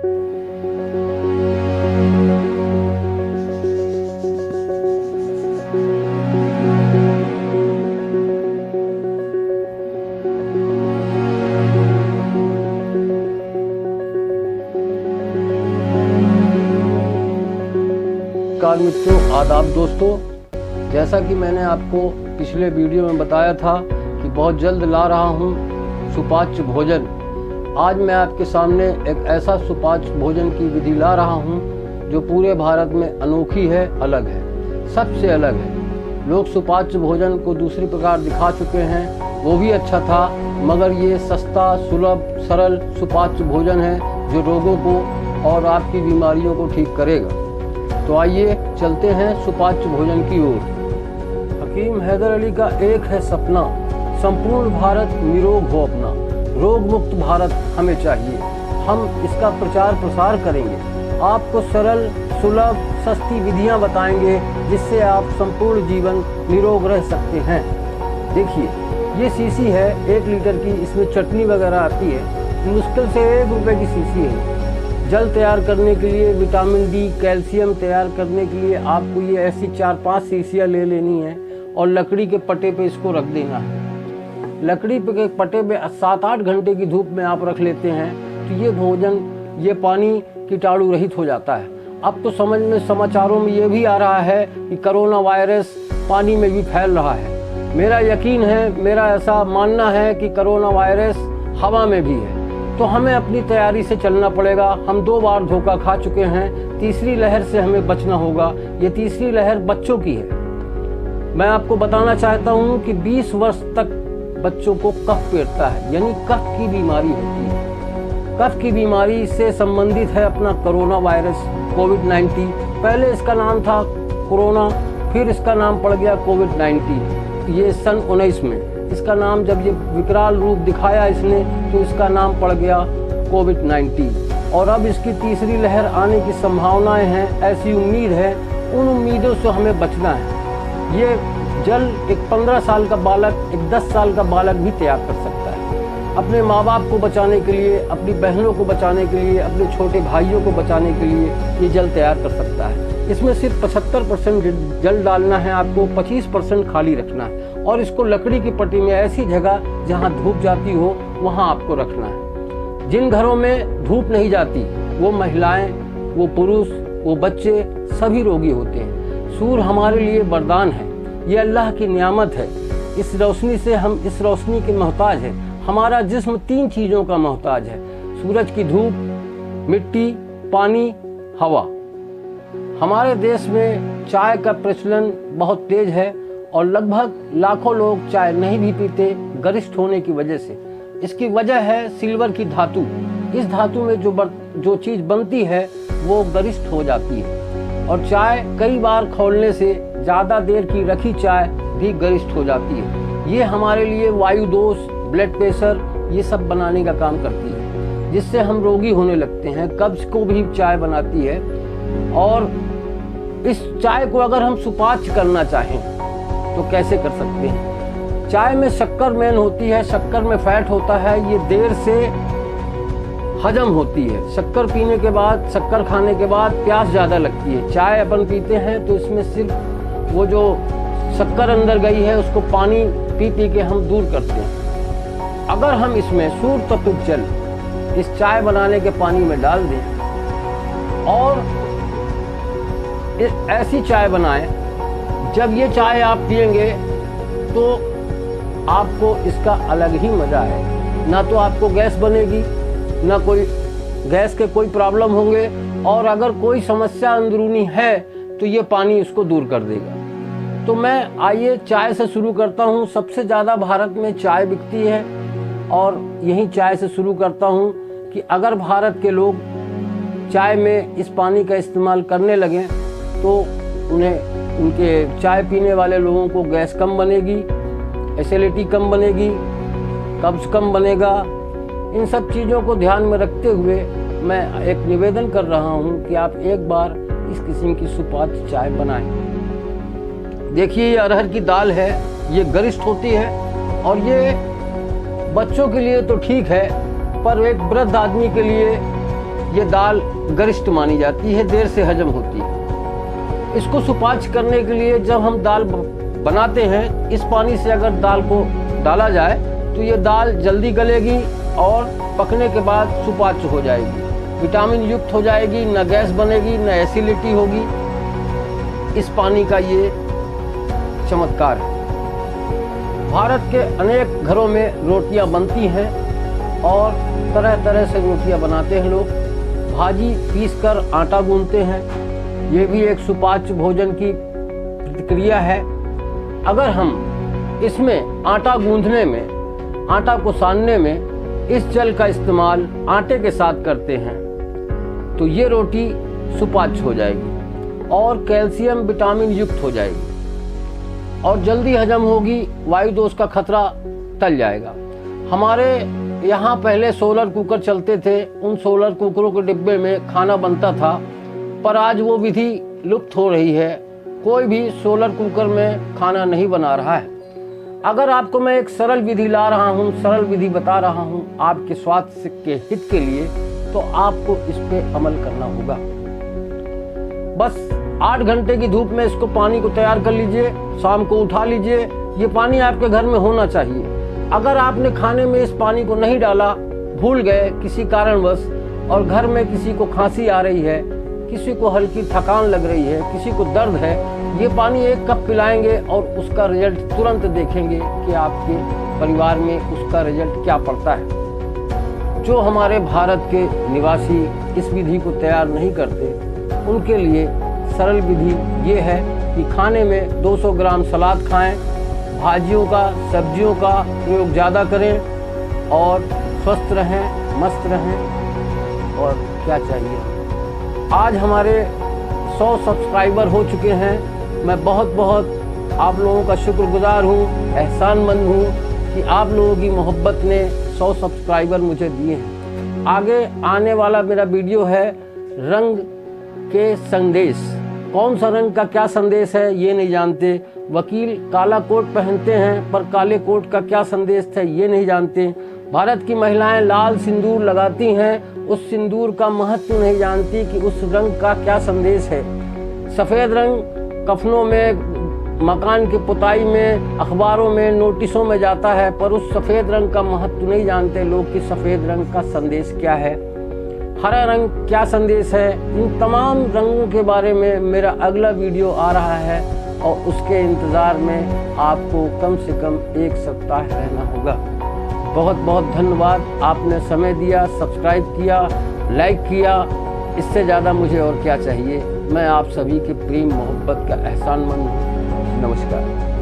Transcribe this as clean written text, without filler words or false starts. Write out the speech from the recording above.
नमस्कार मित्रों, आदाब दोस्तों। जैसा कि मैंने आपको पिछले वीडियो में बताया था कि बहुत जल्द ला रहा हूं सुपाच्य भोजन। आज मैं आपके सामने एक ऐसा सुपाच्य भोजन की विधि ला रहा हूं जो पूरे भारत में अनोखी है, अलग है, सबसे अलग है। लोग सुपाच्य भोजन को दूसरी प्रकार दिखा चुके हैं, वो भी अच्छा था, मगर ये सस्ता, सुलभ, सरल सुपाच्य भोजन है जो रोगों को और आपकी बीमारियों को ठीक करेगा। तो आइए चलते हैं सुपाच्य भोजन की ओर। हकीम हैदर अली का एक है सपना, संपूर्ण भारत निरोग हो अपना। रोग मुक्त भारत हमें चाहिए, हम इसका प्रचार प्रसार करेंगे। आपको सरल, सुलभ, सस्ती विधियां बताएंगे जिससे आप संपूर्ण जीवन निरोग रह सकते हैं। देखिए, ये शीशी है 1 लीटर की, इसमें चटनी वगैरह आती है। मुश्किल से 1 रुपये की शीशी है। जल तैयार करने के लिए, विटामिन डी, कैल्शियम तैयार करने के लिए आपको ये ऐसी 4-5 शीशियाँ ले लेनी है और लकड़ी के पट्टे पे इसको रख देना है। लकड़ी के पट्टे पे 7-8 घंटे की धूप में आप रख लेते हैं तो ये भोजन, ये पानी कीटाणु रहित हो जाता है। अब तो समझ में समाचारों में ये भी आ रहा है कि कोरोना वायरस पानी में भी फैल रहा है। मेरा यकीन है, मेरा ऐसा मानना है कि कोरोना वायरस हवा में भी है। तो हमें अपनी तैयारी से चलना पड़ेगा। हम 2 बार धोखा खा चुके हैं, तीसरी लहर से हमें बचना होगा। ये तीसरी लहर बच्चों की है। मैं आपको बताना चाहता हूँ कि 20 वर्ष तक बच्चों को कफ पेटता है, यानी कफ की बीमारी होती है। कफ की बीमारी से संबंधित है अपना कोरोना वायरस, कोविड-19। पहले इसका नाम था कोरोना, फिर इसका नाम पड़ गया कोविड-19। ये सन 19 में इसका नाम, जब ये विकराल रूप दिखाया इसने, तो इसका नाम पड़ गया कोविड-19। और अब इसकी तीसरी लहर आने की संभावनाएं हैं, ऐसी उम्मीद है। उन उम्मीदों से हमें बचना है। ये जल एक 15 साल का बालक, एक 10 साल का बालक भी तैयार कर सकता है। अपने माँ बाप को बचाने के लिए, अपनी बहनों को बचाने के लिए, अपने छोटे भाइयों को बचाने के लिए ये जल तैयार कर सकता है। इसमें सिर्फ 75% जल डालना है, आपको 25% खाली रखना है। और इसको लकड़ी की पट्टी में ऐसी जगह जहाँ धूप जाती हो वहाँ आपको रखना है। जिन घरों में धूप नहीं जाती, वो महिलाएं, वो पुरुष, वो बच्चे सभी रोगी होते हैं। सूर्य हमारे लिए वरदान है, ये अल्लाह की नियामत है। इस रोशनी से हम, इस रोशनी के मोहताज है। हमारा जिस्म 3 चीज़ों का मोहताज है: सूरज की धूप, मिट्टी, पानी, हवा। हमारे देश में चाय का प्रचलन बहुत तेज है और लगभग लाखों लोग चाय नहीं भी पीते, गरिष्ठ होने की वजह से। इसकी वजह है सिल्वर की धातु। इस धातु में जो चीज़ बनती है वो गरिष्ठ हो जाती है। और चाय कई बार खोलने से, ज़्यादा देर की रखी चाय भी गरिष्ठ हो जाती है। ये हमारे लिए वायु दोष, ब्लड प्रेशर, ये सब बनाने का काम करती है, जिससे हम रोगी होने लगते हैं। कब्ज को भी चाय बनाती है। और इस चाय को अगर हम सुपाच्य करना चाहें तो कैसे कर सकते हैं? चाय में शक्कर मेन होती है, शक्कर में फैट होता है, ये देर से हजम होती है। शक्कर पीने के बाद, शक्कर खाने के बाद प्यास ज़्यादा लगती है। चाय अपन पीते हैं तो इसमें सिर्फ वो जो शक्कर अंदर गई है उसको पानी पी पी के हम दूर करते हैं। अगर हम इसमें सूर्य तत्व जल इस चाय बनाने के पानी में डाल दें और ऐसी चाय बनाएं, जब ये चाय आप पिएंगे तो आपको इसका अलग ही मज़ा है। ना तो आपको गैस बनेगी, ना कोई गैस के कोई प्रॉब्लम होंगे, और अगर कोई समस्या अंदरूनी है तो ये पानी उसको दूर कर देगा। तो मैं आइए चाय से शुरू करता हूँ। सबसे ज़्यादा भारत में चाय बिकती है और यही चाय से शुरू करता हूँ कि अगर भारत के लोग चाय में इस पानी का इस्तेमाल करने लगें तो उनके चाय पीने वाले लोगों को गैस कम बनेगी, एसिडिटी कम बनेगी, कब्ज कम बनेगा। इन सब चीज़ों को ध्यान में रखते हुए मैं एक निवेदन कर रहा हूँ कि आप एक बार इस किस्म की सुपाच्य चाय बनाएं। देखिए, ये अरहर की दाल है, ये गरिष्ठ होती है और ये बच्चों के लिए तो ठीक है, पर एक वृद्ध आदमी के लिए ये दाल गरिष्ठ मानी जाती है, देर से हजम होती है। इसको सुपाच्य करने के लिए जब हम दाल बनाते हैं, इस पानी से अगर दाल को डाला जाए तो ये दाल जल्दी गलेगी और पकने के बाद सुपाच्य हो जाएगी, विटामिन युक्त हो जाएगी, न गैस बनेगी न एसिडिटी होगी। इस पानी का ये चमत्कार है। भारत के अनेक घरों में रोटियां बनती हैं और तरह तरह से रोटियां बनाते हैं लोग। भाजी पीसकर आटा गूंथते हैं, ये भी एक सुपाच्य भोजन की प्रतिक्रिया है। अगर हम इसमें आटा गूंथने में, आटा को सानने में इस जल का इस्तेमाल आटे के साथ करते हैं तो ये रोटी सुपाच्य हो जाएगी और कैल्शियम विटामिन युक्त हो जाएगी और जल्दी हजम होगी, वायु दोष का खतरा टल जाएगा। हमारे यहाँ पहले सोलर कुकर चलते थे, उन सोलर कुकरों के डिब्बे में खाना बनता था, पर आज वो विधि लुप्त हो रही है। कोई भी सोलर कुकर में खाना नहीं बना रहा है। अगर आपको मैं एक सरल विधि ला रहा हूँ, सरल विधि बता रहा हूँ आपके स्वास्थ्य के हित के लिए, तो आपको इस पे अमल करना होगा। बस 8 घंटे की धूप में इसको पानी को तैयार कर लीजिए, शाम को उठा लीजिए। ये पानी आपके घर में होना चाहिए। अगर आपने खाने में इस पानी को नहीं डाला, भूल गए किसी कारणवश, और घर में किसी को खांसी आ रही है, किसी को हल्की थकान लग रही है, किसी को दर्द है, ये पानी 1 कप पिलाएंगे और उसका रिजल्ट तुरंत देखेंगे कि आपके परिवार में उसका रिजल्ट क्या पड़ता है। जो हमारे भारत के निवासी इस विधि को तैयार नहीं करते, उनके लिए सरल विधि ये है कि खाने में 200 ग्राम सलाद खाएं, भाजियों का, सब्जियों का प्रयोग ज़्यादा करें और स्वस्थ रहें, मस्त रहें। और क्या चाहिए। आज हमारे 100 सब्सक्राइबर हो चुके हैं। मैं बहुत बहुत आप लोगों का शुक्रगुजार हूँ, एहसानमंद हूँ कि आप लोगों की मोहब्बत ने 100 सब्सक्राइबर मुझे दिए हैं। आगे आने वाला मेरा वीडियो है रंग के संदेश। कौन सा रंग का क्या संदेश है ये नहीं जानते। वकील काला कोट पहनते हैं पर काले कोट का क्या संदेश था ये नहीं जानते। भारत की महिलाएं लाल सिंदूर लगाती हैं, उस सिंदूर का महत्व नहीं जानती कि उस रंग का क्या संदेश है। सफ़ेद रंग कफनों में, मकान की पुताई में, अखबारों में, नोटिसों में जाता है, पर उस सफ़ेद रंग का महत्व नहीं जानते लोग कि सफ़ेद रंग का संदेश क्या है। हरा रंग क्या संदेश है। इन तमाम रंगों के बारे में मेरा अगला वीडियो आ रहा है और उसके इंतज़ार में आपको कम से कम 1 सप्ताह रहना होगा। बहुत बहुत धन्यवाद, आपने समय दिया, सब्सक्राइब किया, लाइक किया। इससे ज़्यादा मुझे और क्या चाहिए। मैं आप सभी के प्रेम मोहब्बत का एहसानमंद हूँ। नमस्कार।